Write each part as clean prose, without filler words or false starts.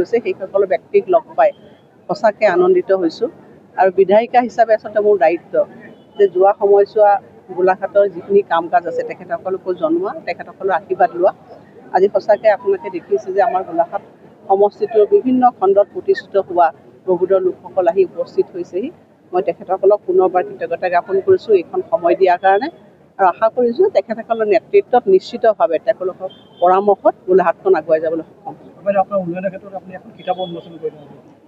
গৈছে সেইসকল ব্যক্তিক লগ পাই সঁচাকৈ আনন্দিত হৈছোঁ। আৰু বিধায়িকা হিচাপে আচলতে মোৰ দায়িত্ব যে যোৱা সময়ছোৱা গোলাঘাটৰ যিখিনি কাম কাজ আছে তেখেতসকলকো জনোৱা, তেখেতসকলৰ আশীৰ্বাদ লোৱা। আজি সঁচাকৈ আপোনালোকে দেখিছে যে আমাৰ গোলাঘাট সমষ্টিটোৰ বিভিন্ন খণ্ডত প্ৰতিষ্ঠিত হোৱা প্ৰবুদ্ধ লোকসকল আহি উপস্থিত হৈছেহি। মই তেখেতসকলক পুনৰবাৰ কৃতজ্ঞতা জ্ঞাপন কৰিছোঁ এইখন সময় দিয়াৰ কাৰণে, আৰু আশা কৰিছোঁ তেখেতসকলৰ নেতৃত্বত নিশ্চিতভাৱে তেওঁলোকৰ পৰামৰ্শত গোলাঘাটখন আগুৱাই যাবলৈ সক্ষম হ'ব। আপোনাৰ উন্নয়নৰ ক্ষেত্ৰত আপুনি এখন কিতাপো উন্মোচন কৰিব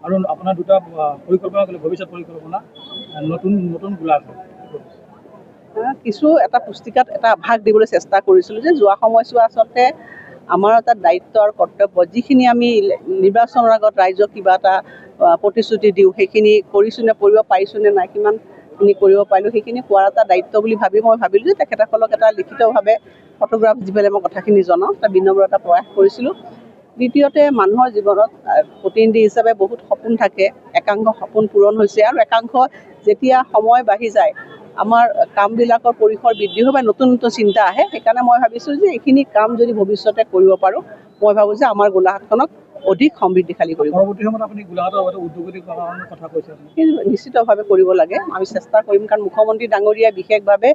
আৰু আপোনাৰ দুটা পৰিকল্পনা ভৱিষ্যত পৰিকল্পনা নতুন গোলাঘাট কিছু এটা পুস্তিকাত এটা আভাস দিবলৈ চেষ্টা কৰিছিলোঁ যে যোৱা সময়ছোৱা আচলতে আমাৰ এটা দায়িত্ব আৰু কৰ্তব্য, যিখিনি আমি নিৰ্বাচনৰ আগত ৰাইজক কিবা এটা প্ৰতিশ্ৰুতি দিওঁ সেইখিনি কৰিছোঁ নে, কৰিব পাৰিছোঁ নে নাই, কিমানখিনি কৰিব পাৰিলোঁ সেইখিনি কোৱাৰ এটা দায়িত্ব বুলি ভাবি মই ভাবিলোঁ যে তেখেতসকলক এটা লিখিতভাৱে ফটোগ্ৰাফ দি পেলাই মই কথাখিনি জনাওঁ, এটা বিনম্ৰতা প্ৰয়াস কৰিছিলোঁ। দ্বিতীয়তে মানুহৰ জীৱনত প্ৰতিনিধি হিচাপে বহুত সপোন থাকে, একাংশ সপোন পূৰণ হৈছে আৰু একাংশ যেতিয়া সময় বাঢ়ি যায় আমাৰ কামবিলাকৰ পৰিসৰ বৃদ্ধি হয় বা নতুন নতুন চিন্তা আহে। সেইকাৰণে মই ভাবিছোঁ যে এইখিনি কাম যদি ভৱিষ্যতে কৰিব পাৰোঁ, মই ভাবোঁ যে আমাৰ গোলাঘাটখনক অধিক সমৃদ্ধিশালী কৰিব। পৰৱৰ্তী সময়ত আপুনি গোলাঘাটৰ উদ্যোগিক কথা কৈছে, নিশ্চিতভাৱে কৰিব লাগে, আমি চেষ্টা কৰিম। কাৰণ মুখ্যমন্ত্ৰী ডাঙৰীয়াই বিশেষভাৱে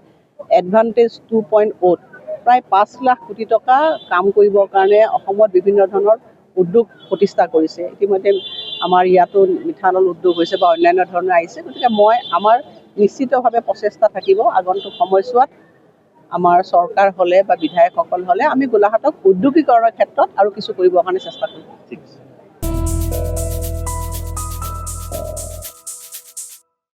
এডভান্টেজ 2.0 প্ৰায় 5 লাখ কোটি টকা কাম কৰিবৰ কাৰণে অসমত বিভিন্ন ধৰণৰ উদ্যোগ প্ৰতিষ্ঠা কৰিছে। ইতিমধ্যে আমাৰ ইয়াতো মিঠানল উদ্যোগ হৈছে বা অন্যান্য ধৰণৰ আহিছে। গতিকে আমাৰ নিশ্চিতভাৱে প্ৰচেষ্টা থাকিব আগন্তুক সময়ছোৱাত আমাৰ চৰকাৰ হ'লে বা বিধায়কসকল হ'লে আমি গোলাঘাটক উদ্যোগীকৰণৰ ক্ষেত্ৰত আৰু কিছু কৰিবৰ কাৰণে চেষ্টা কৰিম। ঠিক আছে।